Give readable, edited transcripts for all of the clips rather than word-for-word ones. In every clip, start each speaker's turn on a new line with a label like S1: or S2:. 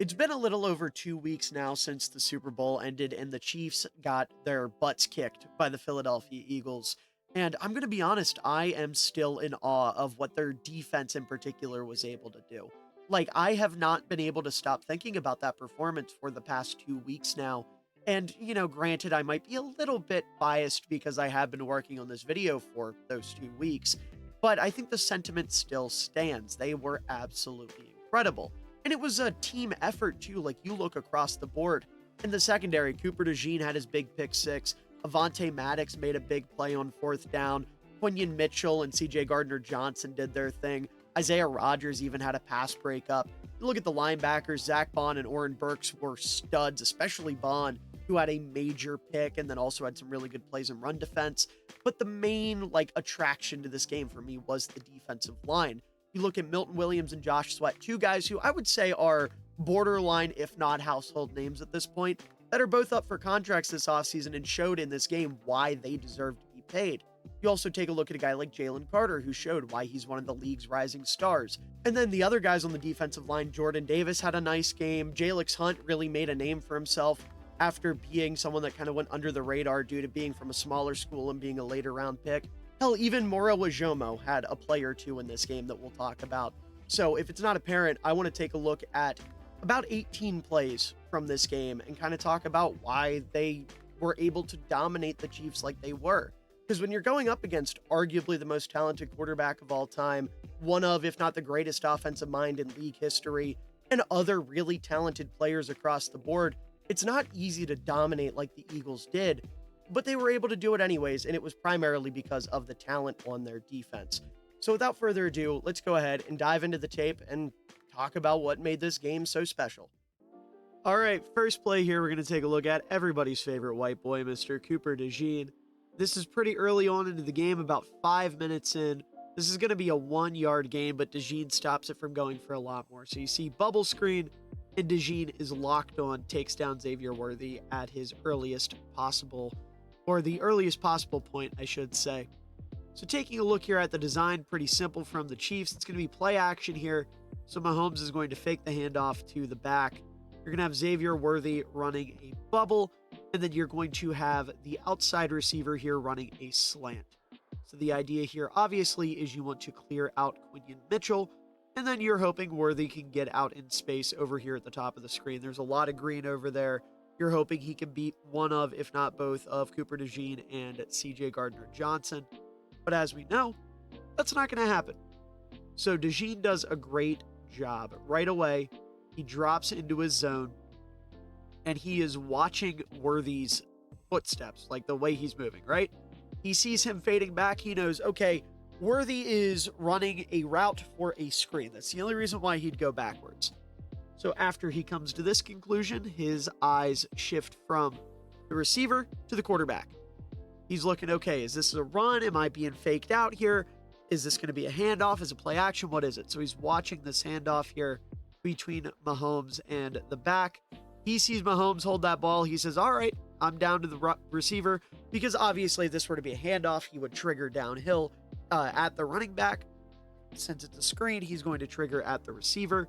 S1: It's been a little over 2 weeks now since the Super Bowl ended and the Chiefs got their butts kicked by the Philadelphia Eagles. And I'm going to be honest, I am still in awe of what their defense in particular was able to do. Like, I have not been able to stop thinking about that performance for the past 2 weeks now. And, granted, I might be a little bit biased because I have been working on this video for those 2 weeks, but I think the sentiment still stands. They were absolutely incredible. And it was a team effort too. Like, you look across the board in the secondary, Cooper DeJean had his big pick six. Avante Maddox made a big play on fourth down. Quinion Mitchell and CJ Gardner Johnson did their thing. Isaiah Rodgers even had a pass breakup. You look at the linebackers, Zach Bond and Oren Burks were studs, especially Bond, who had a major pick and then also had some really good plays in run defense. But the main attraction to this game for me was the defensive line. You look at Milton Williams and Josh Sweat, two guys who I would say are borderline, if not household names at this point, that are both up for contracts this offseason and showed in this game why they deserve to be paid. You also take a look at a guy like Jalen Carter, who showed why he's one of the league's rising stars. And then the other guys on the defensive line, Jordan Davis had a nice game. Jalix Hunt really made a name for himself after being someone that kind of went under the radar due to being from a smaller school and being a later round pick. Hell, even Mora Wajomo had a play or two in this game that we'll talk about. So if it's not apparent, I want to take a look at about 18 plays from this game and kind of talk about why they were able to dominate the Chiefs like they were. Because when you're going up against arguably the most talented quarterback of all time, one of, if not the greatest offensive mind in league history, and other really talented players across the board, it's not easy to dominate like the Eagles did, but they were able to do it anyways, and it was primarily because of the talent on their defense. So without further ado, let's go ahead and dive into the tape and talk about what made this game so special. All right, first play here, we're going to take a look at everybody's favorite white boy, Mr. Cooper DeJean. This is pretty early on into the game, about 5 minutes in. This is going to be a 1-yard gain, but DeJean stops it from going for a lot more. So you see bubble screen, and DeJean is locked on, takes down Xavier Worthy at his earliest possible, or the earliest possible point, I should say. So taking a look here at the design, pretty simple from the Chiefs. It's going to be play action here. So Mahomes is going to fake the handoff to the back. You're going to have Xavier Worthy running a bubble, and then you're going to have the outside receiver here running a slant. So the idea here, obviously, is you want to clear out Quinion Mitchell, and then you're hoping Worthy can get out in space over here at the top of the screen. There's a lot of green over there. You're hoping he can beat one of, if not both, of Cooper DeJean and CJ Gardner Johnson. But as we know, that's not going to happen. So DeJean does a great job. Right away, he drops into his zone, and he is watching Worthy's footsteps, like the way he's moving, right? He sees him fading back. He knows, okay, Worthy is running a route for a screen. That's the only reason why he'd go backwards. So after he comes to this conclusion, his eyes shift from the receiver to the quarterback. He's looking, okay, is this a run? Am I being faked out here? Is this going to be a handoff? Is it play action? What is it? So he's watching this handoff here between Mahomes and the back. He sees Mahomes hold that ball. He says, all right, I'm down to the receiver, because obviously if this were to be a handoff, he would trigger downhill at the running back. Since it's a screen, he's going to trigger at the receiver.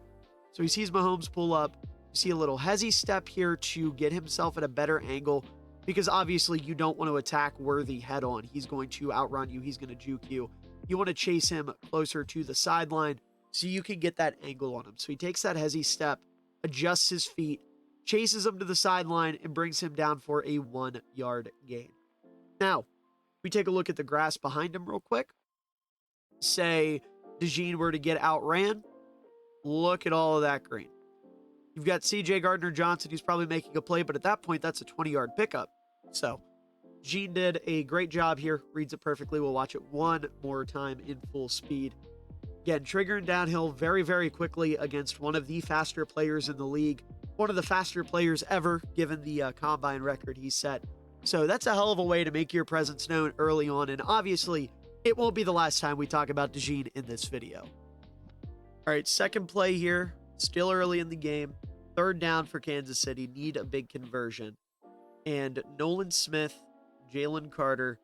S1: So he sees Mahomes pull up. You see a little hezzy step here to get himself at a better angle, because obviously you don't want to attack Worthy head on. He's going to outrun you. He's going to juke you. You want to chase him closer to the sideline so you can get that angle on him. So he takes that hezzy step, adjusts his feet, chases him to the sideline, and brings him down for a 1-yard gain. Now, we take a look at the grass behind him real quick. Say DeJean were to get outran. Look at all of that green. You've got CJ Gardner Johnson, who's probably making a play, but at that point, that's a 20-yard pickup. So, Gene did a great job here. Reads it perfectly. We'll watch it one more time in full speed. Again, triggering downhill very, very quickly against one of the faster players in the league. One of the faster players ever, given the combine record he set. So that's a hell of a way to make your presence known early on. And obviously, it won't be the last time we talk about DeJean in this video. All right, second play here. Still early in the game. Third down for Kansas City. Need a big conversion. And Nolan Smith, Jalen Carter,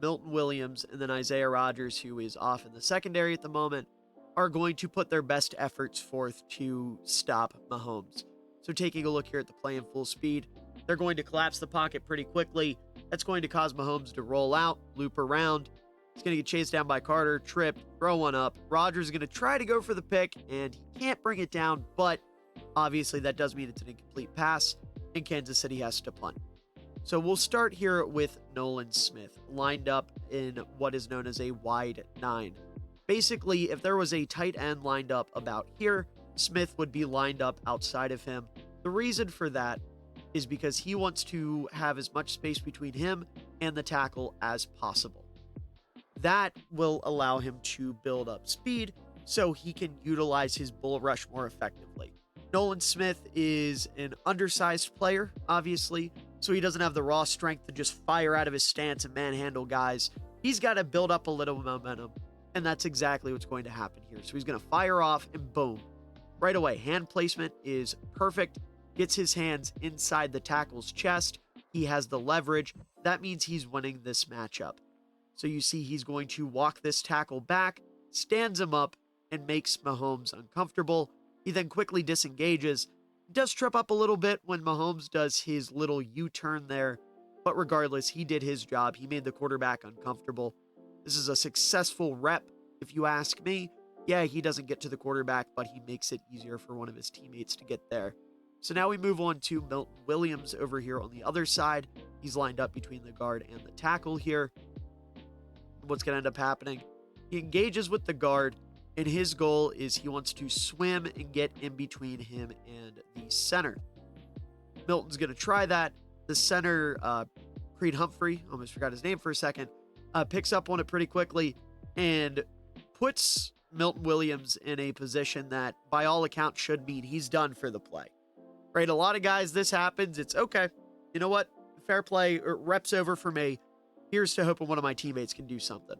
S1: Milton Williams, and then Isaiah Rodgers, who is off in the secondary at the moment, are going to put their best efforts forth to stop Mahomes. So taking a look here at the play in full speed, they're going to collapse the pocket pretty quickly. That's going to cause Mahomes to roll out, loop around. He's going to get chased down by Carter, tripped, throw one up. Rodgers is going to try to go for the pick, and he can't bring it down, but obviously that does mean it's an incomplete pass, and Kansas City has to punt. So we'll start here with Nolan Smith, lined up in what is known as a wide 9. Basically, if there was a tight end lined up about here, Smith would be lined up outside of him. The reason for that is because he wants to have as much space between him and the tackle as possible. That will allow him to build up speed so he can utilize his bull rush more effectively. Nolan Smith is an undersized player, obviously, so he doesn't have the raw strength to just fire out of his stance and manhandle guys. He's got to build up a little momentum, and that's exactly what's going to happen here. So he's going to fire off, and boom. Right away, hand placement is perfect. Gets his hands inside the tackle's chest. He has the leverage. That means he's winning this matchup. So you see he's going to walk this tackle back, stands him up, and makes Mahomes uncomfortable. He then quickly disengages. Does trip up a little bit when Mahomes does his little U-turn there. But regardless, he did his job. He made the quarterback uncomfortable. This is a successful rep, if you ask me. Yeah, he doesn't get to the quarterback, but he makes it easier for one of his teammates to get there. So now we move on to Milton Williams over here on the other side. He's lined up between the guard and the tackle here. What's going to end up happening? He engages with the guard, and his goal is he wants to swim and get in between him and the center. Milton's going to try that. The center, Creed Humphrey, almost forgot his name for a second, picks up on it pretty quickly and puts Milton Williams in a position that, by all accounts, should mean he's done for the play. Right? A lot of guys, this happens. It's okay. You know what? Fair play. Reps over for me. Here's to hoping one of my teammates can do something.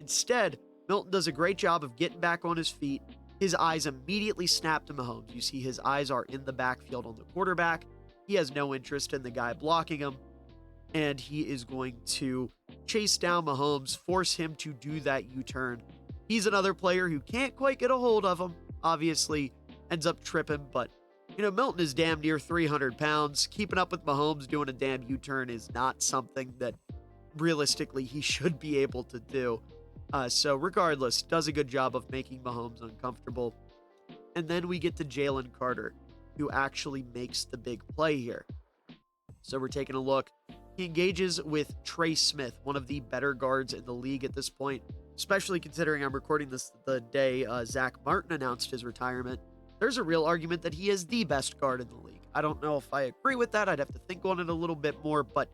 S1: Instead, Milton does a great job of getting back on his feet. His eyes immediately snap to Mahomes. You see his eyes are in the backfield on the quarterback. He has no interest in the guy blocking him. And he is going to chase down Mahomes, force him to do that U-turn. He's another player who can't quite get a hold of him. Obviously, ends up tripping. But, Milton is damn near 300 pounds. Keeping up with Mahomes doing a damn U-turn is not something that realistically he should be able to do. So regardless, does a good job of making Mahomes uncomfortable. And then we get to Jalen Carter, who actually makes the big play here. So we're taking a look. He engages with Trey Smith, one of the better guards in the league at this point, especially considering I'm recording this the day Zach Martin announced his retirement. There's a real argument that he is the best guard in the league. I don't know if I agree with that. I'd have to think on it a little bit more, but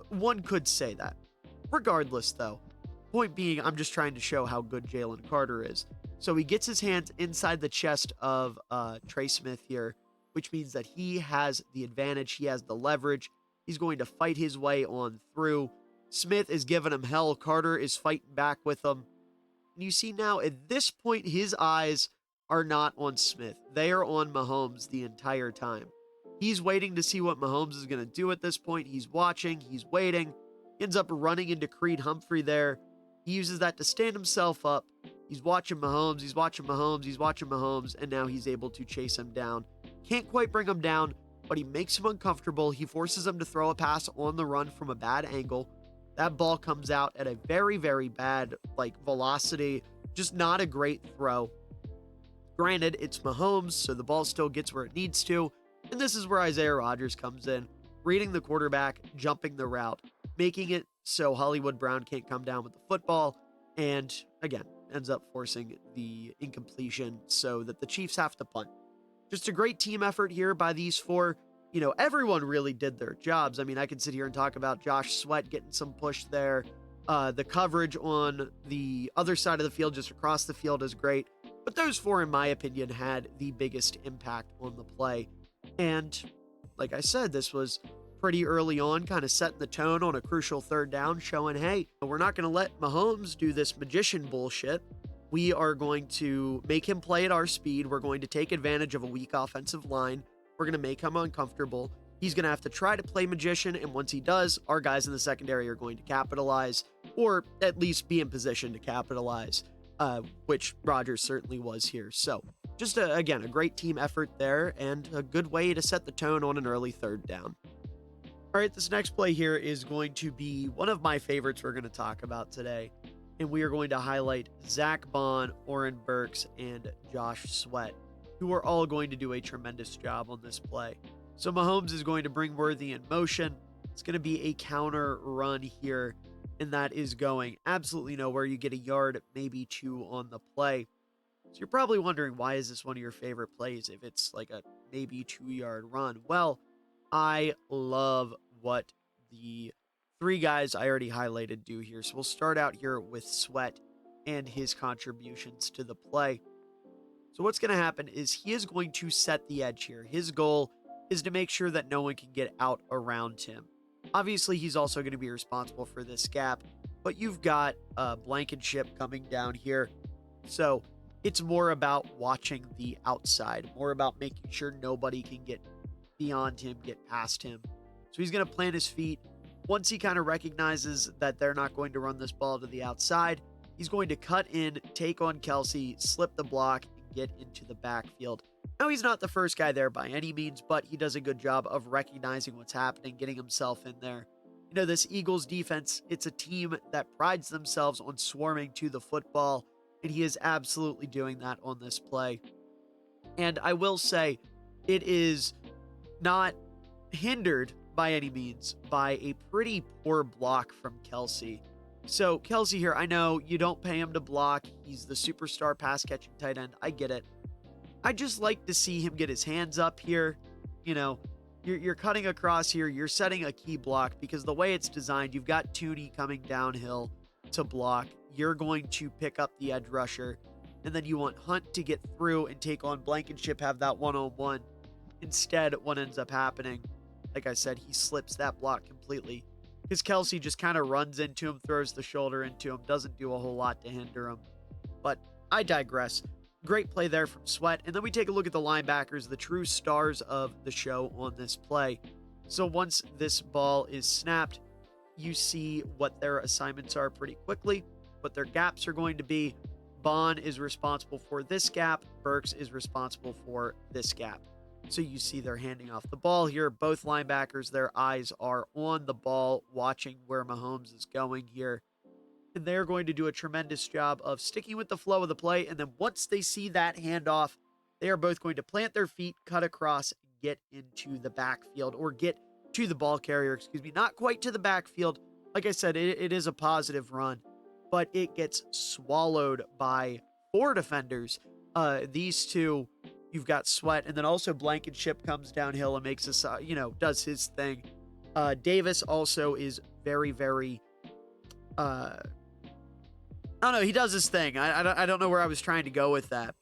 S1: one could say that. Regardless, though, point being, I'm just trying to show how good Jalen Carter is. So he gets his hands inside the chest of Trey Smith here, which means that he has the advantage. He has the leverage. He's going to fight his way on through. Smith is giving him hell. Carter is fighting back with him. And you see now, at this point, his eyes are not on Smith. They are on Mahomes the entire time. He's waiting to see what Mahomes is going to do at this point. He's watching. He's waiting. He ends up running into Creed Humphrey there. He uses that to stand himself up. He's watching Mahomes. He's watching Mahomes. He's watching Mahomes. And now he's able to chase him down. Can't quite bring him down, but he makes him uncomfortable. He forces him to throw a pass on the run from a bad angle. That ball comes out at a very, very bad, velocity. Just not a great throw. Granted, it's Mahomes, so the ball still gets where it needs to. And this is where Isaiah Rodgers comes in, reading the quarterback, jumping the route, making it so Hollywood Brown can't come down with the football, and again, ends up forcing the incompletion so that the Chiefs have to punt. Just a great team effort here by these four. Everyone really did their jobs. I mean, I can sit here and talk about Josh Sweat getting some push there. The coverage on the other side of the field, just across the field, is great. But those four, in my opinion, had the biggest impact on the play. And like I said, this was pretty early on, kind of setting the tone on a crucial third down, showing, hey, we're not going to let Mahomes do this magician bullshit. We are going to make him play at our speed. We're going to take advantage of a weak offensive line. We're going to make him uncomfortable. He's going to have to try to play magician, and once he does, our guys in the secondary are going to capitalize, or at least be in position to capitalize, which Rodgers certainly was here. So just, again, a great team effort there and a good way to set the tone on an early third down. All right, this next play here is going to be one of my favorites we're going to talk about today. And we are going to highlight Zach Bond, Oren Burks, and Josh Sweat, who are all going to do a tremendous job on this play. So Mahomes is going to bring Worthy in motion. It's going to be a counter run here, and that is going absolutely nowhere. You get a yard, maybe two on the play. So you're probably wondering, why is this one of your favorite plays if it's like a maybe 2-yard run? Well, I love what the three guys I already highlighted do here. So we'll start out here with Sweat and his contributions to the play. So what's going to happen is he is going to set the edge here. His goal is to make sure that no one can get out around him. Obviously, he's also going to be responsible for this gap, but you've got Blankenship coming down here. So it's more about watching the outside, more about making sure nobody can get beyond him, get past him. So he's going to plant his feet. Once he kind of recognizes that they're not going to run this ball to the outside, he's going to cut in, take on Kelsey, slip the block, and get into the backfield. Now, he's not the first guy there by any means, but he does a good job of recognizing what's happening, getting himself in there. You know, this Eagles defense, it's a team that prides themselves on swarming to the football, and he is absolutely doing that on this play. And I will say, it is not hindered by any means by a pretty poor block from Kelsey. So Kelsey here, I know you don't pay him to block. He's the superstar pass catching tight end. I get it. I just like to see him get his hands up here. You know, you're cutting across here. You're setting a key block because the way it's designed, you've got Tooney coming downhill to block. You're going to pick up the edge rusher. And then you want Hunt to get through and take on Blankenship, have that one-on-one. Instead, what ends up happening, like I said, he slips that block completely because Kelsey just kind of runs into him, throws the shoulder into him, doesn't do a whole lot to hinder him. But I digress. Great play there from Sweat. And then we take a look at the linebackers, the true stars of the show on this play. So once this ball is snapped, you see what their assignments are pretty quickly, what their gaps are going to be. Bond is responsible for this gap. Burks is responsible for this gap. So you see they're handing off the ball here. Both linebackers, their eyes are on the ball, watching where Mahomes is going here. And they're going to do a tremendous job of sticking with the flow of the play. And then once they see that handoff, they are both going to plant their feet, cut across, and get into the backfield, or get to the ball carrier, not quite to the backfield. Like I said, it is a positive run, but it gets swallowed by 4 defenders. These two, you've got Sweat, and then also Blankenship comes downhill and makes us, does his thing. Davis also is very, very, I don't know, he does his thing. I don't know where I was trying to go with that.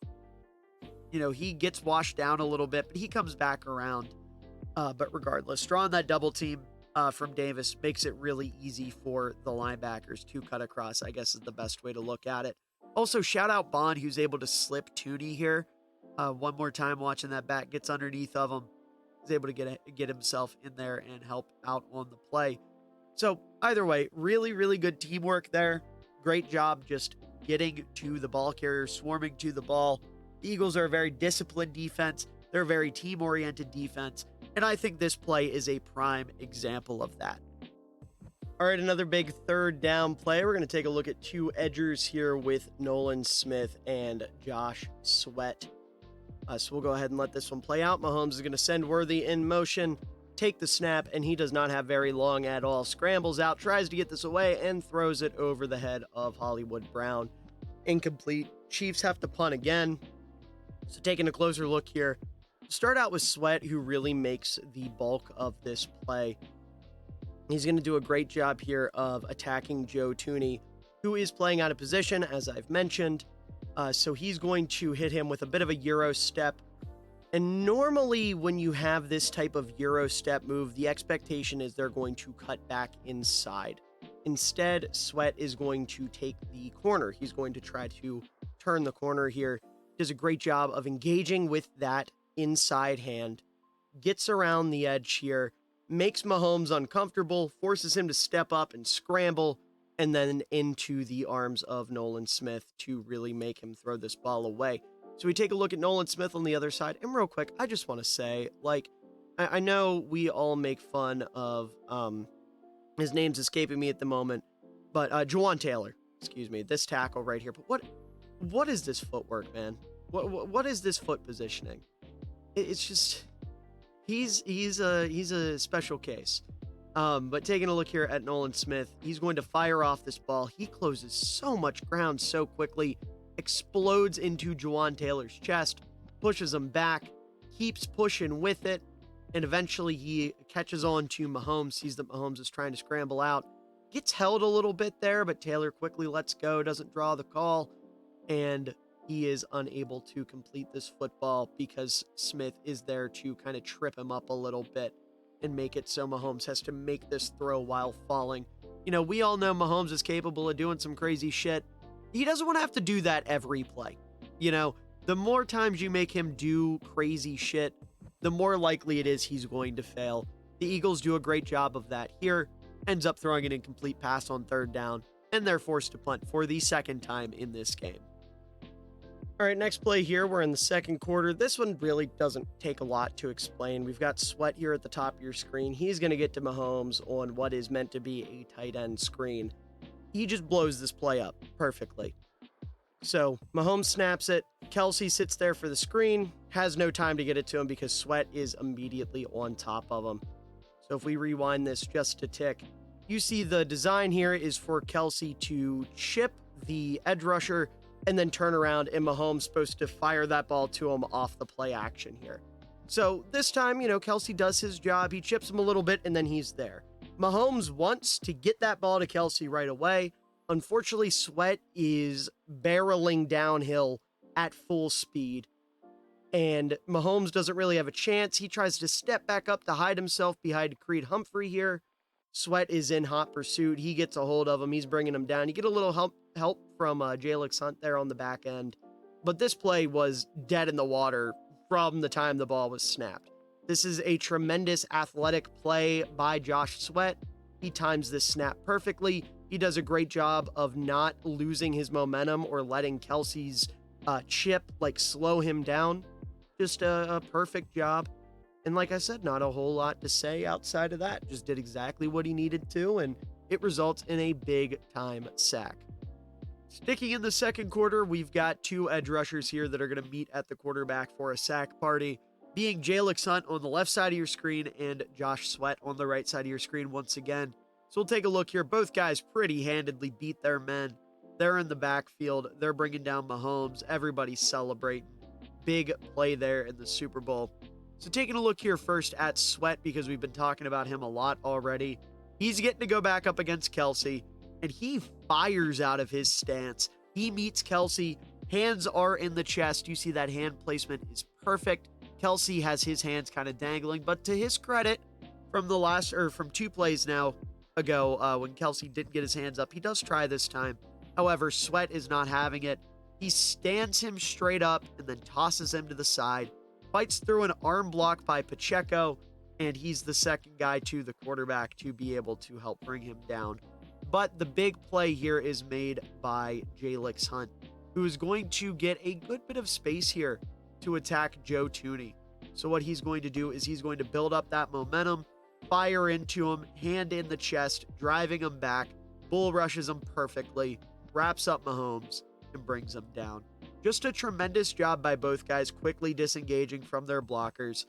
S1: You know, he gets washed down a little bit, but he comes back around. But regardless, drawing that double team from Davis makes it really easy for the linebackers to cut across, I guess is the best way to look at it. Also, shout out Bond, who's able to slip Tooney here. One more time watching that back, gets underneath of him. He's able to get himself in there and help out on the play. So either way, really, really good teamwork there. Great job just getting to the ball carrier, swarming to the ball. The Eagles are a very disciplined defense. They're a very team-oriented defense. And I think this play is a prime example of that. All right, another big third down play. We're going to take a look at 2 edgers here with Nolan Smith and Josh Sweat. So we'll go ahead and let this one play out. Mahomes is going to send Worthy in motion, take the snap, and he does not have very long at all. Scrambles out, tries to get this away, and throws it over the head of Hollywood Brown. Incomplete. Chiefs have to punt again. So taking a closer look here, start out with Sweat, who really makes the bulk of this play. He's going to do a great job here of attacking Joe Tooney, who is playing out of position, as I've mentioned. So he's going to hit him with a bit of a Euro step. And normally when you have this type of Euro step move, the expectation is they're going to cut back inside. Instead, Sweat is going to take the corner. He's going to try to turn the corner here. Does a great job of engaging with that inside hand. Gets around the edge here. Makes Mahomes uncomfortable. Forces him to step up and scramble. And then into the arms of Nolan Smith to really make him throw this ball away.
S2: So we take a look at Nolan Smith on the other side. And real quick, I just want to say, like, I know we all make fun of, his name's escaping me at the moment, but Jawan Taylor, excuse me, this tackle right here. But what is this footwork, man? What is this foot positioning? It's just he's a special case. But taking a look here at Nolan Smith, he's going to fire off this ball. He closes so much ground so quickly, explodes into Jawan Taylor's chest, pushes him back, keeps pushing with it, and eventually he catches on to Mahomes, sees that Mahomes is trying to scramble out, gets held a little bit there, but Taylor quickly lets go, doesn't draw the call, and he is unable to complete this football because Smith is there to kind of trip him up a little bit and make it so Mahomes has to make this throw while falling. You know, we all know Mahomes is capable of doing some crazy shit. He doesn't want to have to do that every play. You know, the more times you make him do crazy shit, the more likely it is he's going to fail. The Eagles do a great job of that here, ends up throwing an incomplete pass on third down, and they're forced to punt for the second time in this game. All right, next play here. We're in the second quarter. This one really doesn't take a lot to explain. We've got Sweat here at the top of your screen. He's going to get to Mahomes on what is meant to be a tight end screen. He just blows this play up perfectly. So Mahomes snaps it. Kelsey sits there for the screen, has no time to get it to him because Sweat is immediately on top of him. So if we rewind this just a tick, you see the design here is for Kelsey to chip the edge rusher and then turn around, and Mahomes supposed to fire that ball to him off the play action here. So this time, you know, Kelsey does his job. He chips him a little bit, and then he's there. Mahomes wants to get that ball to Kelsey right away. Unfortunately, Sweat is barreling downhill at full speed, and Mahomes doesn't really have a chance. He tries to step back up to hide himself behind Creed Humphrey here. Sweat is in hot pursuit. He gets a hold of him. He's bringing him down. You get a little help from Jalix Hunt there on the back end. But this play was dead in the water from the time the ball was snapped. This is a tremendous athletic play by Josh Sweat. He times this snap perfectly. He does a great job of not losing his momentum or letting Kelsey's chip slow him down. Just a perfect job. And like I said, not a whole lot to say outside of that. Just did exactly what he needed to, and it results in a big-time sack. Sticking in the second quarter, we've got two edge rushers here that are going to meet at the quarterback for a sack party, being Jalix Hunt on the left side of your screen and Josh Sweat on the right side of your screen once again. So we'll take a look here. Both guys pretty handedly beat their men. They're in the backfield. They're bringing down Mahomes. Everybody's celebrating. Big play there in the Super Bowl. So taking a look here first at Sweat, because we've been talking about him a lot already. He's getting to go back up against Kelsey, and he fires out of his stance. He meets Kelsey. Hands are in the chest. You see that hand placement is perfect. Kelsey has his hands kind of dangling, but to his credit, from 2 plays now ago, when Kelsey didn't get his hands up, he does try this time. However, Sweat is not having it. He stands him straight up and then tosses him to the side. Fights through an arm block by Pacheco, and he's the second guy to the quarterback to be able to help bring him down. But the big play here is made by Jalix Hunt, who is going to get a good bit of space here to attack Joe Thuney. So what he's going to do is he's going to build up that momentum, fire into him, hand in the chest, driving him back, bull rushes him perfectly, wraps up Mahomes, and brings him down. Just a tremendous job by both guys, quickly disengaging from their blockers,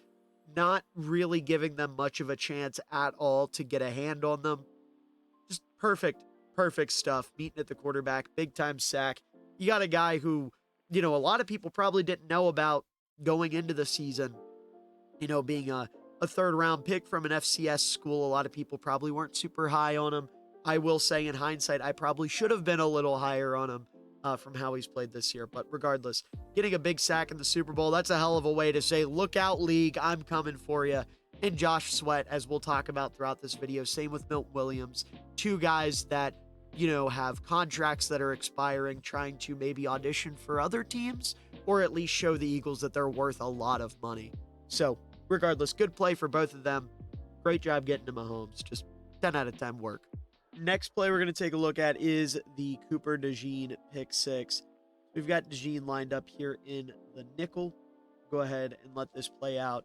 S2: not really giving them much of a chance at all to get a hand on them. Just perfect stuff. Meeting at the quarterback, big time sack. You got a guy who, a lot of people probably didn't know about going into the season, being a third round pick from an FCS school. A lot of people probably weren't super high on him. I will say in hindsight, I probably should have been a little higher on him. From how he's played this year. But regardless, getting a big sack in the Super Bowl, that's a hell of a way to say, look out, league, I'm coming for you. And Josh Sweat, as we'll talk about throughout this video, same with Milton Williams, 2 guys that, have contracts that are expiring, trying to maybe audition for other teams, or at least show the Eagles that they're worth a lot of money. So regardless, good play for both of them. Great job getting to Mahomes. Just 10 out of 10 work. Next play we're going to take a look at is the Cooper DeJean pick 6. We've got DeJean lined up here in
S1: the nickel. Go ahead and let this play out.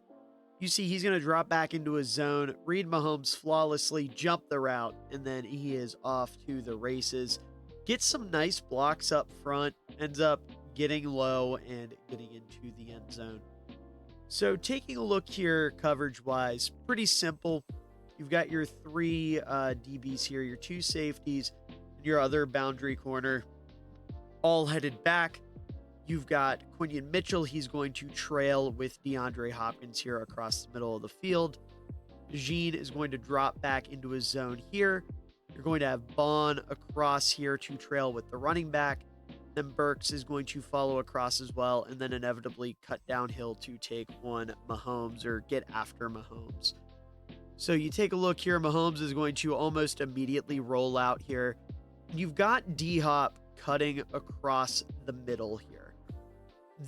S1: You see, he's going to drop back into his zone, read Mahomes flawlessly, jump the route, and then he is off to the races. Gets some nice blocks up front, ends up getting low and getting into the end zone. So taking a look here coverage-wise, pretty simple. You've got your three DBs here, your two safeties, and your other boundary corner, all headed back. You've got Quinion Mitchell. He's going to trail with DeAndre Hopkins here across the middle of the field. Jean is going to drop back into his zone here. You're going to have Bond across here to trail with the running back. Then Burks is going to follow across as well, and then inevitably cut downhill to take on Mahomes or get after Mahomes. So you take a look here. Mahomes is going to almost immediately roll out here. You've got D-Hop cutting across the middle here.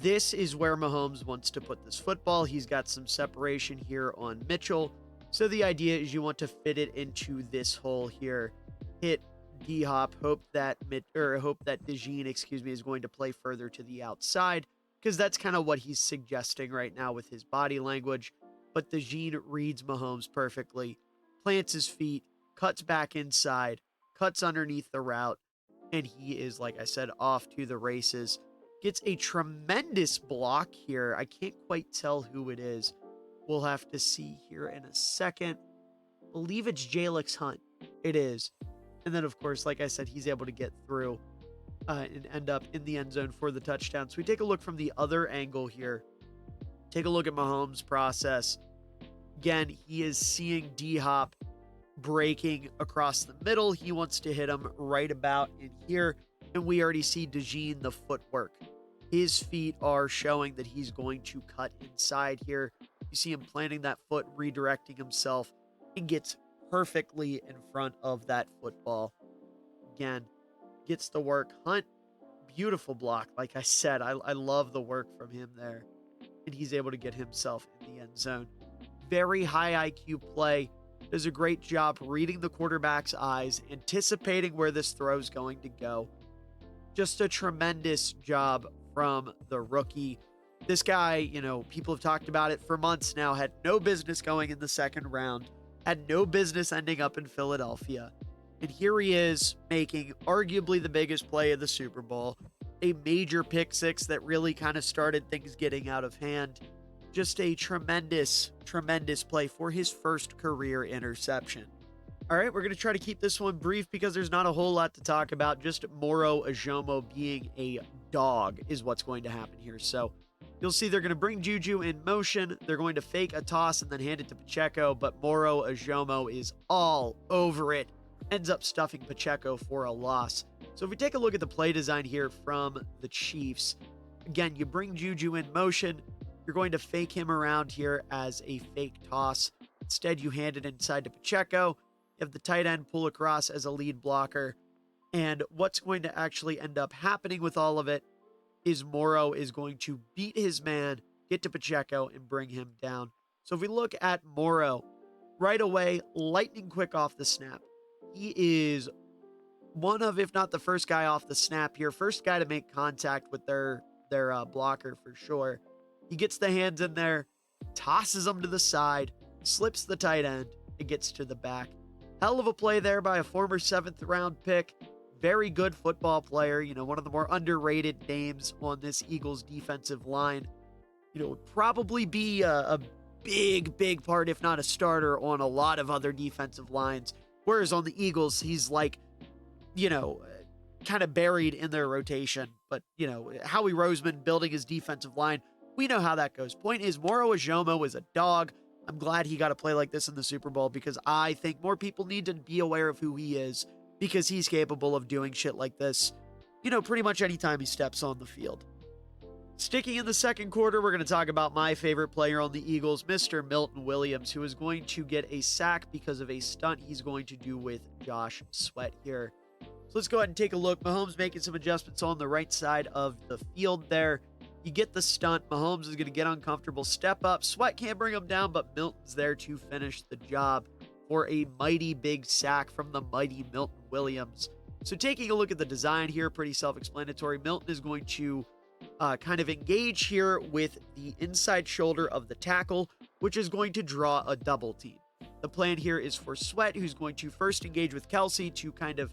S1: This is where Mahomes wants to put this football. He's got some separation here on Mitchell. So the idea is you want to fit it into this hole here. Hit D-Hop, hope that DeJean, is going to play further to the outside, because that's kind of what he's suggesting right now with his body language. But DeJean reads Mahomes perfectly, plants his feet, cuts back inside, cuts underneath the route, and he is, like I said, off to the races. Gets a tremendous block here. I can't quite tell who it is. We'll have to see here in a second. I believe it's Jalix Hunt. It is. And then, of course, like I said, he's able to get through and end up in the end zone for the touchdown. So we take a look from the other angle here. Take a look at Mahomes' process. Again, he is seeing D-Hop breaking across the middle. He wants to hit him right about in here. And we already see DeJean the footwork. His feet are showing that he's going to cut inside here. You see him planting that foot, redirecting himself, and gets perfectly in front of that football. Again, gets the work. Hunt, beautiful block. Like I said, I love the work from him there. And he's able to get himself in the end zone. Very high IQ play. Does a great job reading the quarterback's eyes, anticipating where this throw is going to go. Just a tremendous job from the rookie. This guy, you know, people have talked about it for months now, had no business going in the second round, had no business ending up in Philadelphia. And here he is making arguably the biggest play of the Super Bowl, a major pick six that really kind of started things getting out of hand. Just a tremendous, tremendous play for his first career interception. All right, we're going to try to keep this one brief because there's not a whole lot to talk about. Just Moro Ajomo being a dog is what's going to happen here. So you'll see they're going to bring Juju in motion. They're going to fake a toss and then hand it to Pacheco, but Moro Ajomo is all over it. Ends up stuffing Pacheco for a loss. So if we take a look at the play design here from the Chiefs, again, you bring Juju in motion. You're going to fake him around here as a fake toss. Instead, you hand it inside to Pacheco. You have the tight end pull across as a lead blocker. And what's going to actually end up happening with all of it is Moro is going to beat his man, get to Pacheco, and bring him down. So if we look at Moro, right away, lightning quick off the snap. He is one of, if not the first guy off the snap here, first guy to make contact with their blocker for sure. He gets the hands in there, tosses them to the side, slips the tight end, and gets to the back. Hell of a play there by a former 7th round pick. Very good football player. You know, one of the more underrated names on this Eagles defensive line. You know, would probably be a big part, if not a starter, on a lot of other defensive lines. Whereas on the Eagles, he's like, you know, kind of buried in their rotation. But, you know, Howie Roseman building his defensive line, we know how that goes. Point is, Moro Ajomo is a dog. I'm glad he got a play like this in the Super Bowl because I think more people need to be aware of who he is because he's capable of doing shit like this, you know, pretty much anytime he steps on the field. Sticking in the second quarter, we're going to talk about my favorite player on the Eagles, Mr. Milton Williams, who is going to get a sack because of a stunt he's going to do with Josh Sweat here. So let's go ahead and take a look. Mahomes making some adjustments on the right side of the field there. You get the stunt. Mahomes is going to get uncomfortable, step up. Sweat can't bring him down, but Milton's there to finish the job for a mighty big sack from the mighty Milton Williams. So taking a look at the design here, pretty self-explanatory. Milton is going to kind of engage here with the inside shoulder of the tackle, which is going to draw a double team. The plan here is for Sweat, who's going to first engage with Kelsey to kind of,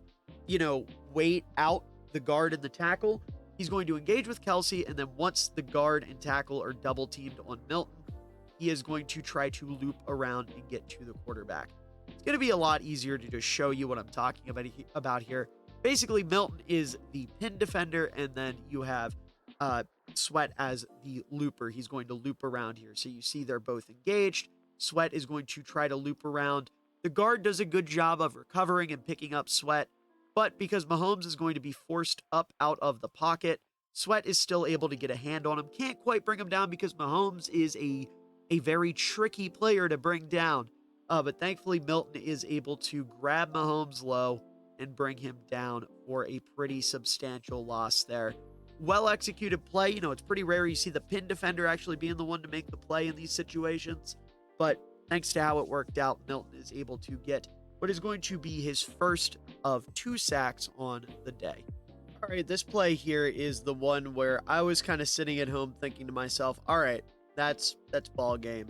S1: wait out the guard and the tackle. He's going to engage with Kelsey, and then once the guard and tackle are double teamed on Milton, he is going to try to loop around and get to the quarterback. It's going to be a lot easier to just show you what I'm talking about here. Basically, Milton is the pin defender, and then you have Sweat as the looper. He's going to loop around here. So you see they're both engaged. Sweat is going to try to loop around. The guard does a good job of recovering and picking up Sweat, but because Mahomes is going to be forced up out of the pocket, Sweat is still able to get a hand on him. Can't quite bring him down because Mahomes is a very tricky player to bring down. But thankfully, Milton is able to grab Mahomes low and bring him down for a pretty substantial loss there. Well executed play. It's pretty rare you see the pin defender actually being the one to make the play in these situations. But thanks to how it worked out, Milton is able to get what is going to be his first of 2 sacks on the day. All right, this play here is the one where I was kind of sitting at home thinking to myself, all right, that's ball game.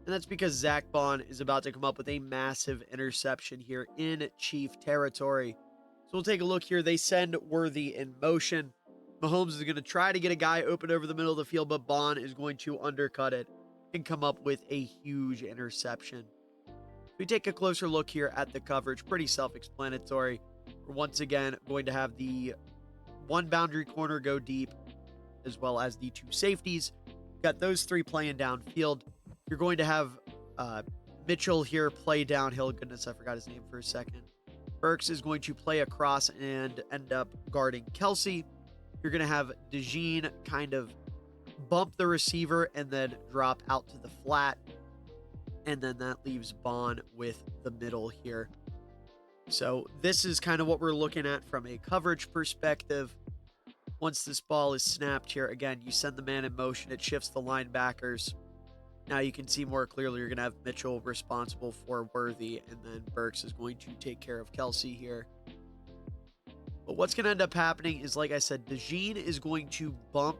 S1: And that's because Zach Bond is about to come up with a massive interception here in Chief territory. So we'll take a look here. They send Worthy in motion. Mahomes is going to try to get a guy open over the middle of the field, but Bond is going to undercut it and come up with a huge interception. We take a closer look here at the coverage. Pretty self-explanatory. We're once again going to have the one boundary corner go deep, as well as the 2 safeties. Got those 3 playing downfield. You're going to have Mitchell here play downhill. Goodness, I forgot his name for a second. Burks is going to play across and end up guarding Kelsey. You're going to have DeJean kind of bump the receiver and then drop out to the flat. And then that leaves Bond with the middle here. So this is kind of what we're looking at from a coverage perspective. Once this ball is snapped here, again, you send the man in motion. It shifts the linebackers. Now you can see more clearly you're going to have Mitchell responsible for Worthy, and then Burks is going to take care of Kelsey here. But what's going to end up happening is, like I said, DeJean is going to bump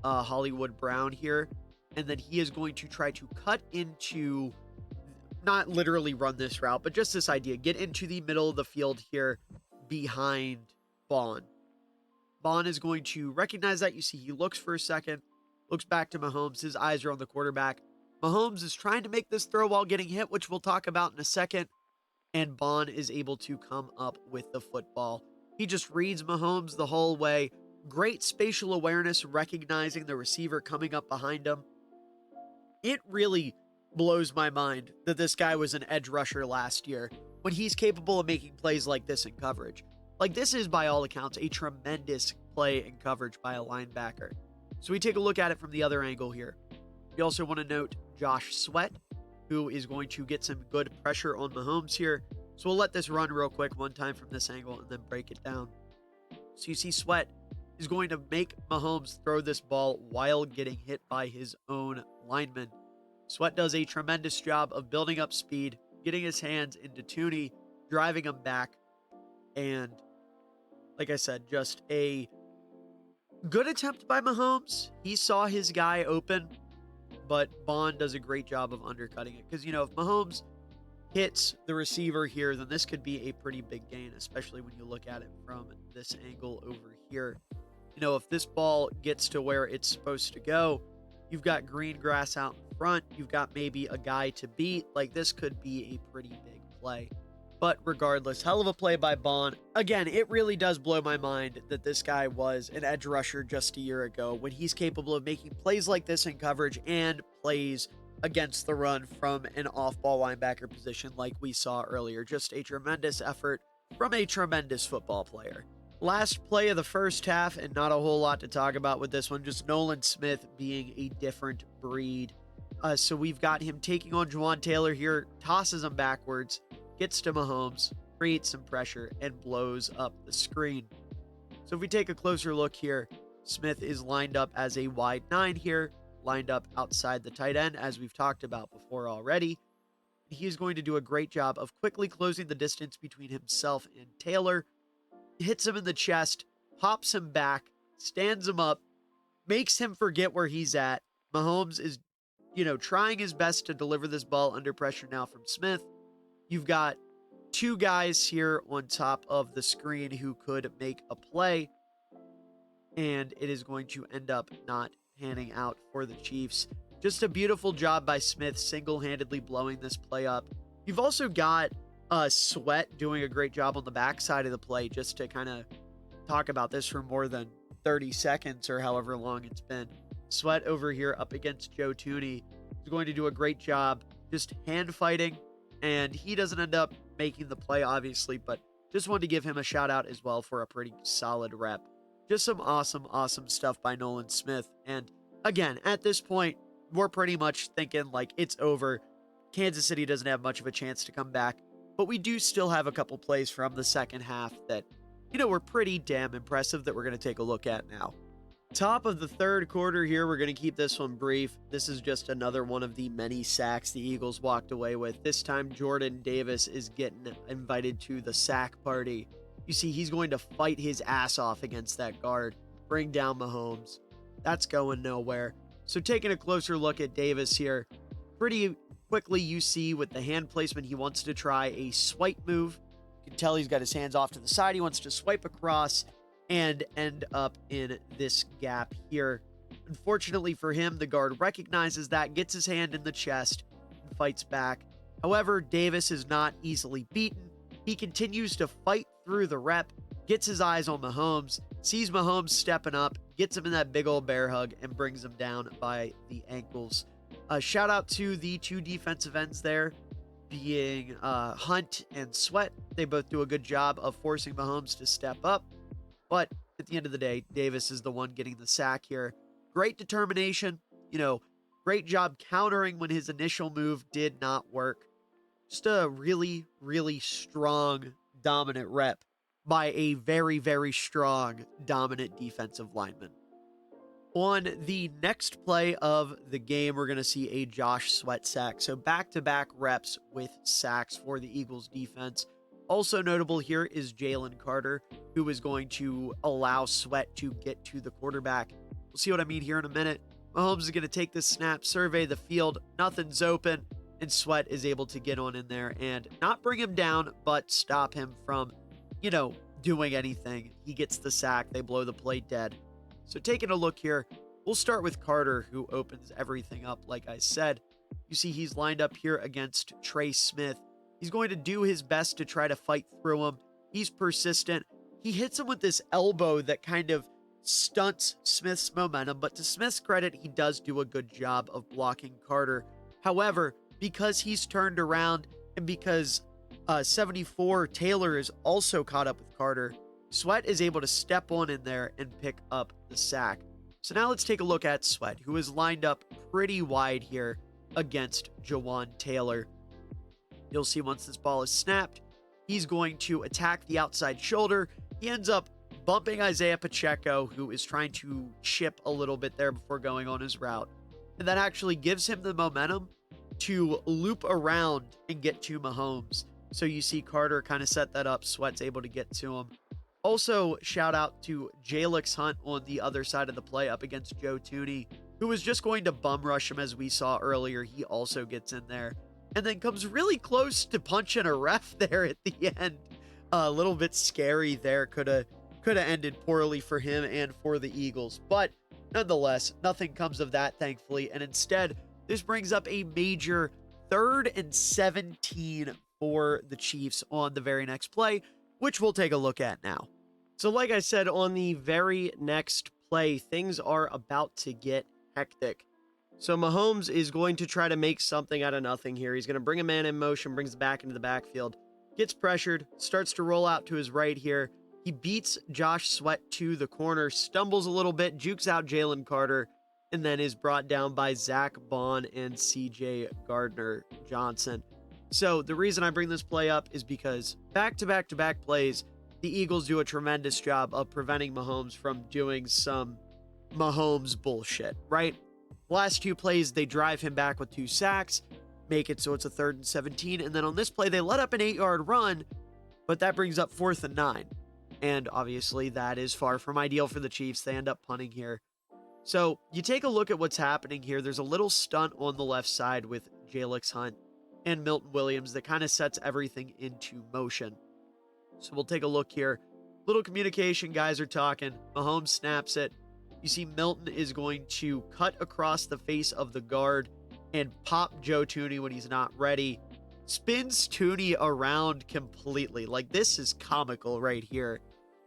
S1: Hollywood Brown here, and then he is going to try to cut into, not literally run this route, but just this idea, get into the middle of the field here behind Bond. Bond is going to recognize that. You see he looks for a second, looks back to Mahomes. His eyes are on the quarterback. Mahomes is trying to make this throw while getting hit, which we'll talk about in a second, and Bond is able to come up with the football. He just reads Mahomes the whole way. Great spatial awareness, recognizing the receiver coming up behind him. It really blows my mind that this guy was an edge rusher last year when he's capable of making plays like this in coverage. Like, this is, by all accounts, a tremendous play in coverage by a linebacker. So we take a look at it from the other angle here. We also want to note Josh Sweat, who is going to get some good pressure on Mahomes here. So we'll let this run real quick one time from this angle and then break it down. So you see Sweat is going to make Mahomes throw this ball while getting hit by his own lineman. Sweat does a tremendous job of building up speed, getting his hands into Tooney, driving him back, and like I said, just a good attempt by Mahomes. He saw his guy open, but Bond does a great job of undercutting it. Because, if Mahomes hits the receiver here, then this could be a pretty big gain, especially when you look at it from this angle over here. If this ball gets to where it's supposed to go, you've got green grass out in front. You've got maybe a guy to beat. Like, this could be a pretty big play. But regardless, hell of a play by Bond. Again, it really does blow my mind that this guy was an edge rusher just a year ago when he's capable of making plays like this in coverage and plays against the run from an off-ball linebacker position like we saw earlier. Just a tremendous effort from a tremendous football player. Last play of the first half, and not a whole lot to talk about with this one, just Nolan Smith being a different breed. So we've got him taking on Juwan Taylor here, tosses him backwards, gets to Mahomes, creates some pressure, and blows up the screen. So if we take a closer look here, Smith is lined up as a wide 9 here, lined up outside the tight end, as we've talked about before already. He is going to do a great job of quickly closing the distance between himself and Taylor, hits him in the chest, pops him back, stands him up, makes him forget where he's at. Mahomes is, trying his best to deliver this ball under pressure now from Smith. You've got two guys here on top of the screen who could make a play, and it is going to end up not panning out for the Chiefs. Just a beautiful job by Smith, single-handedly blowing this play up. You've also got Sweat doing a great job on the backside of the play, just to kind of talk about this for more than 30 seconds or however long it's been. Sweat over here up against Joe Tooney is going to do a great job just hand fighting, and he doesn't end up making the play, obviously, but just wanted to give him a shout out as well for a pretty solid rep. Just some awesome stuff by Nolan Smith. And again, at this point, we're pretty much thinking like it's over. Kansas City doesn't have much of a chance to come back, but we do still have a couple plays from the second half that, were pretty damn impressive that we're going to take a look at now. Top of the third quarter here, we're going to keep this one brief. This is just another one of the many sacks the Eagles walked away with. This time, Jordan Davis is getting invited to the sack party. You see, he's going to fight his ass off against that guard, bring down Mahomes. That's going nowhere. So taking a closer look at Davis here, pretty quickly you see with the hand placement, he wants to try a swipe move. You can tell he's got his hands off to the side. He wants to swipe across and end up in this gap here. Unfortunately for him, the guard recognizes that, gets his hand in the chest, and fights back. However, Davis is not easily beaten. He continues to fight through the rep, gets his eyes on Mahomes, sees Mahomes stepping up, gets him in that big old bear hug, and brings him down by the ankles. Shout out to the two defensive ends there, being Hunt and Sweat. They both do a good job of forcing Mahomes to step up. But at the end of the day, Davis is the one getting the sack here. Great determination, great job countering when his initial move did not work. Just a really strong, dominant rep by a very strong, dominant defensive lineman. On the next play of the game, we're going to see a Josh Sweat sack. So back-to-back reps with sacks for the Eagles defense. Also notable here is Jalen Carter, who is going to allow Sweat to get to the quarterback. We'll see what I mean here in a minute. Mahomes is going to take this snap, survey the field, nothing's open, and Sweat is able to get on in there and not bring him down, but stop him from, doing anything. He gets the sack, they blow the play dead. So taking a look here, we'll start with Carter, who opens everything up, like I said. You see he's lined up here against Trey Smith. He's going to do his best to try to fight through him. He's persistent. He hits him with this elbow that kind of stunts Smith's momentum, but to Smith's credit, he does do a good job of blocking Carter. However, because he's turned around and because 74 Taylor is also caught up with Carter, Sweat is able to step on in there and pick up the sack. So now let's take a look at Sweat, who is lined up pretty wide here against Jawan Taylor. You'll see once this ball is snapped, he's going to attack the outside shoulder. He ends up bumping Isaiah Pacheco, who is trying to chip a little bit there before going on his route. And that actually gives him the momentum to loop around and get to Mahomes. So you see Carter kind of set that up. Sweat's able to get to him. Also, shout out to Jalix Hunt on the other side of the play up against Joe Tooney, who was just going to bum rush him as we saw earlier. He also gets in there and then comes really close to punching a ref there at the end. A little bit scary there. Could have ended poorly for him and for the Eagles. But nonetheless, nothing comes of that, thankfully. And instead, this brings up a major 3rd and 17 for the Chiefs on the very next play, which we'll take a look at now. So like I said, on the very next play, things are about to get hectic. So Mahomes is going to try to make something out of nothing here. He's going to bring a man in motion, brings it back into the backfield, gets pressured, starts to roll out to his right here. He beats Josh Sweat to the corner, stumbles a little bit, jukes out Jalen Carter, and then is brought down by Zach Bond and CJ Gardner-Johnson. So the reason I bring this play up is because back-to-back-to-back plays, the Eagles do a tremendous job of preventing Mahomes from doing some Mahomes bullshit, right? Last 2 plays, they drive him back with 2 sacks, make it so it's a 3rd and 17, and then on this play, they let up an 8-yard run, but that brings up 4th and 9. And obviously, that is far from ideal for the Chiefs. They end up punting here.
S2: So you take a look at what's happening here. There's a little stunt on the left side with Jalix Hunt and Milton Williams that kind of sets everything into motion. So we'll take a look here. Little communication, guys are talking. Mahomes snaps it. You see Milton is going to cut across the face of the guard and pop Joe Tooney when he's not ready. Spins Tooney around completely. Like, this is comical right here.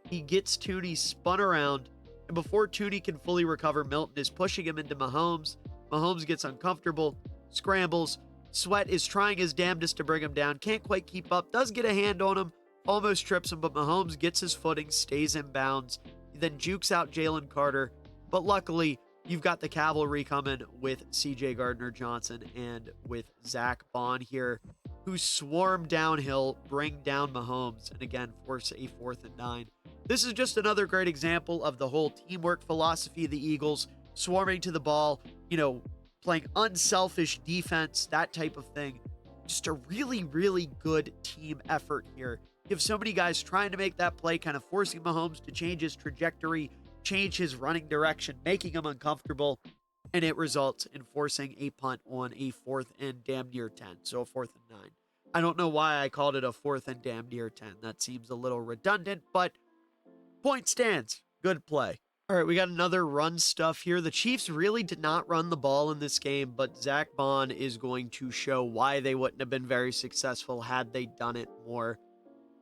S2: He gets Tooney spun around, and before Tooney can fully recover, Milton is pushing him into Mahomes. Mahomes gets uncomfortable, scrambles. Sweat is trying his damnedest to bring him down. Can't quite keep up. Does get a hand on him. Almost trips him, but Mahomes gets his footing, stays in bounds. He then jukes out Jalen Carter. But luckily, you've got the cavalry coming with CJ Gardner-Johnson and with Zach Bond here, who swarm downhill, bring down Mahomes, and again, force a 4th and 9. This is just another great example of the whole teamwork philosophy of the Eagles, swarming to the ball, playing unselfish defense, that type of thing. Just a really, really good team effort here. You have so many guys trying to make that play, kind of forcing Mahomes to change his trajectory, change his running direction, making him uncomfortable, and it results in forcing a punt on a 4th and damn near 10, so a 4th and 9. I don't know why I called it a 4th and damn near 10. That seems a little redundant, but point stands. Good play. All right, we got another run stuff here. The Chiefs really did not run the ball in this game, but Zach Bond is going to show why they wouldn't have been very successful had they done it more.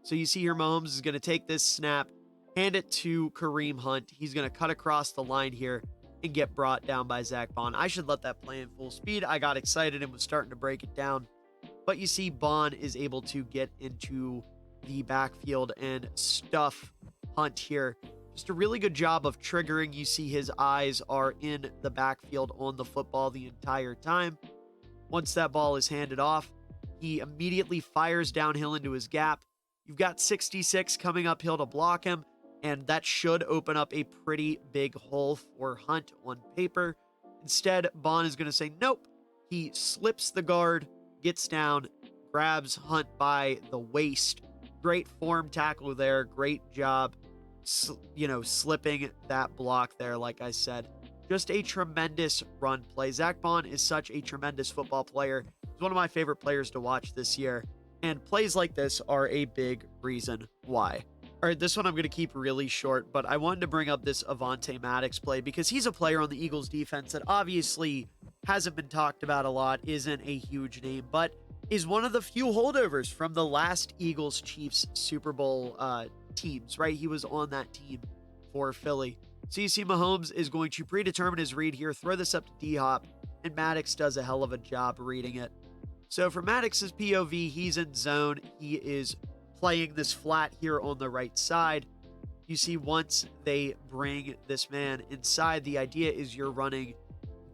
S2: So you see here, Mahomes is going to take this snap, hand it to Kareem Hunt. He's going to cut across the line here and get brought down by Zach Bond. I should let that play in full speed. I got excited and was starting to break it down. But you see Bond is able to get into the backfield and stuff Hunt here. Just a really good job of triggering. You see his eyes are in the backfield on the football the entire time. Once that ball is handed off, he immediately fires downhill into his gap. You've got 66 coming uphill to block him, and that should open up a pretty big hole for Hunt on paper. Instead, Bond is going to say nope. He slips the guard, gets down, grabs Hunt by the waist. Great form tackle there. Great job, slipping that block there, like I said. Just a tremendous run play. Zach Bond is such a tremendous football player. He's one of my favorite players to watch this year. And plays like this are a big reason why. All right, this one I'm going to keep really short, but I wanted to bring up this Avonte Maddox play because he's a player on the Eagles defense that obviously hasn't been talked about a lot, isn't a huge name, but is one of the few holdovers from the last Eagles-Chiefs Super Bowl teams, right? He was on that team for Philly. So you see Mahomes is going to predetermine his read here, throw this up to D-Hop, and Maddox does a hell of a job reading it. So for Maddox's POV, he's in zone. He is playing this flat here on the right side. You see once they bring this man inside, the idea is you're running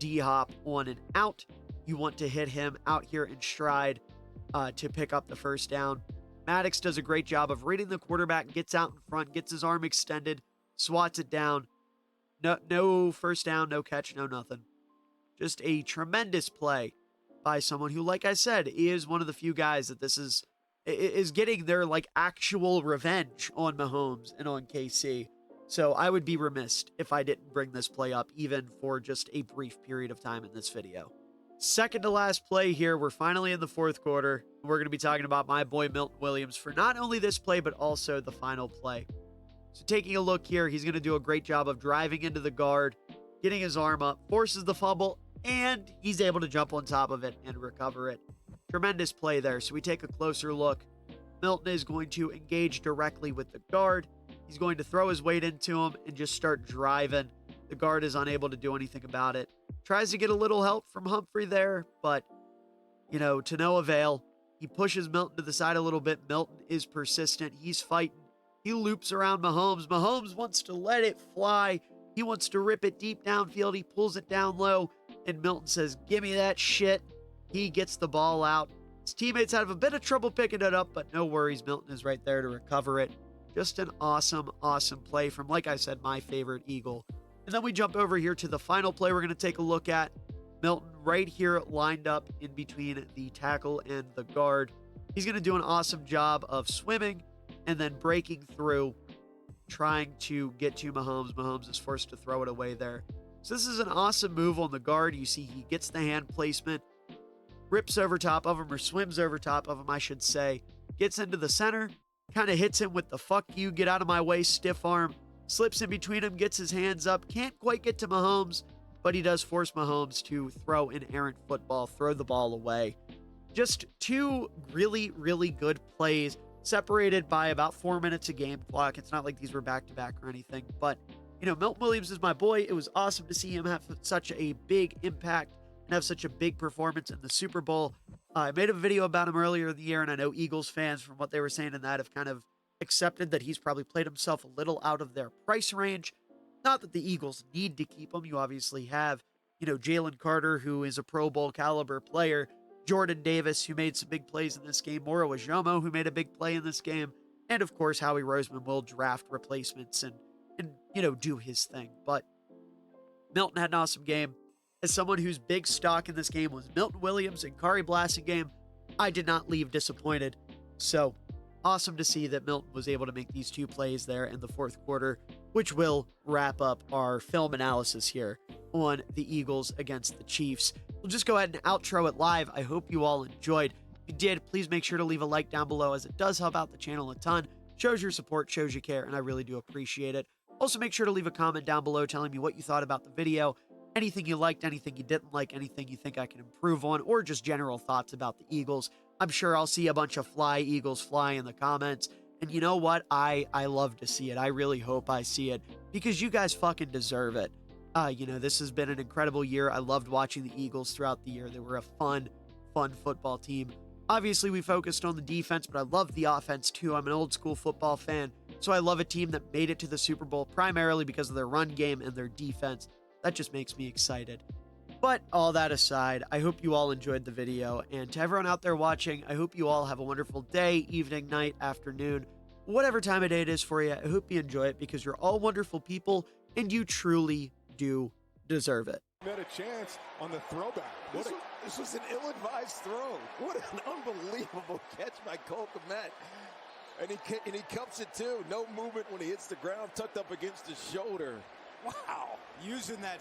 S2: D-Hop on and out. You want to hit him out here in stride to pick up the first down. Maddox does a great job of reading the quarterback, gets out in front, gets his arm extended, swats it down. No first down, no catch, no nothing. Just a tremendous play by someone who, like I said, is one of the few guys that this is getting their actual revenge on Mahomes and on KC. So I would be remiss if I didn't bring this play up even for just a brief period of time in this video. Second to last play here. We're finally in the fourth quarter. We're going to be talking about my boy Milton Williams for not only this play, but also the final play. So taking a look here, he's going to do a great job of driving into the guard, getting his arm up, forces the fumble, and he's able to jump on top of it and recover it. Tremendous play there. So we take a closer look. Milton is going to engage directly with the guard. He's going to throw his weight into him and just start driving. The guard is unable to do anything about it. Tries to get a little help from Humphrey there, but, to no avail. He pushes Milton to the side a little bit. Milton is persistent. He's fighting. He loops around Mahomes. Mahomes wants to let it fly. He wants to rip it deep downfield. He pulls it down low, and Milton says, "Give me that shit." He gets the ball out. His teammates have a bit of trouble picking it up, but no worries. Milton is right there to recover it. Just an awesome, awesome play from, like I said, my favorite Eagle. And then we jump over here to the final play we're going to take a look at. Milton right here lined up in between the tackle and the guard. He's going to do an awesome job of swimming and then breaking through, trying to get to Mahomes. Mahomes is forced to throw it away there.
S1: So this is an awesome move on the guard. You see he gets the hand placement, rips over top of him, or swims over top of him, I should say, gets into the center, kind of hits him with the fuck you, get out of my way, stiff arm, slips in between him, gets his hands up, can't quite get to Mahomes, but he does force Mahomes to throw an errant football, throw the ball away. Just two really, really good plays, separated by about 4 minutes of game clock. It's not like these were back-to-back or anything, but, you know, Milton Williams is my boy. It was awesome to see him have such a big impact and have such a big performance in the Super Bowl. I made a video about him earlier in the year, and I know Eagles fans, from what they were saying in that, have kind of accepted that he's probably played himself a little out of their price range. Not that the Eagles need to keep him. You obviously have, you know, Jalen Carter, who is a Pro Bowl caliber player, Jordan Davis, who made some big plays in this game, Moro Ajomo, who made a big play in this game, and of course, Howie Roseman will draft replacements and you know, do his thing. But Milton had an awesome game. As someone whose big stock in this game was Milton Williams and Kari Blasingame, I did not leave disappointed. So awesome to see that Milton was able to make these two plays there in the fourth quarter, which will wrap up our film analysis here on the Eagles against the Chiefs. We'll just go ahead and outro it live. I hope you all enjoyed. If you did, please make sure to leave a like down below, as it does help out the channel a ton. Shows your support, shows you care, and I really do appreciate it. Also, make sure to leave a comment down below telling me what you thought about the video, anything you liked, anything you didn't like, anything you think I can improve on, or just general thoughts about the Eagles. I'm sure I'll see a bunch of fly Eagles fly in the comments. And you know what? I love to see it. I really hope I see it, because you guys fucking deserve it. You know, this has been an incredible year. I loved watching the Eagles throughout the year. They were a fun football team. Obviously, we focused on the defense, but I love the offense too. I'm an old school football fan, so I love a team that made it to the Super Bowl primarily because of their run game and their defense. That just makes me excited. But all that aside, I hope you all enjoyed the video, and to everyone out there watching, I hope you all have a wonderful day, evening, night, afternoon, whatever time of day it is for you. I hope you enjoy it, because you're all wonderful people, and you truly do deserve it.
S3: Had a chance on the throwback. This was an ill-advised throw. What an unbelievable catch by Cole Kmet. And he cups it too. No movement when he hits the ground, tucked up against his shoulder. Wow. Using that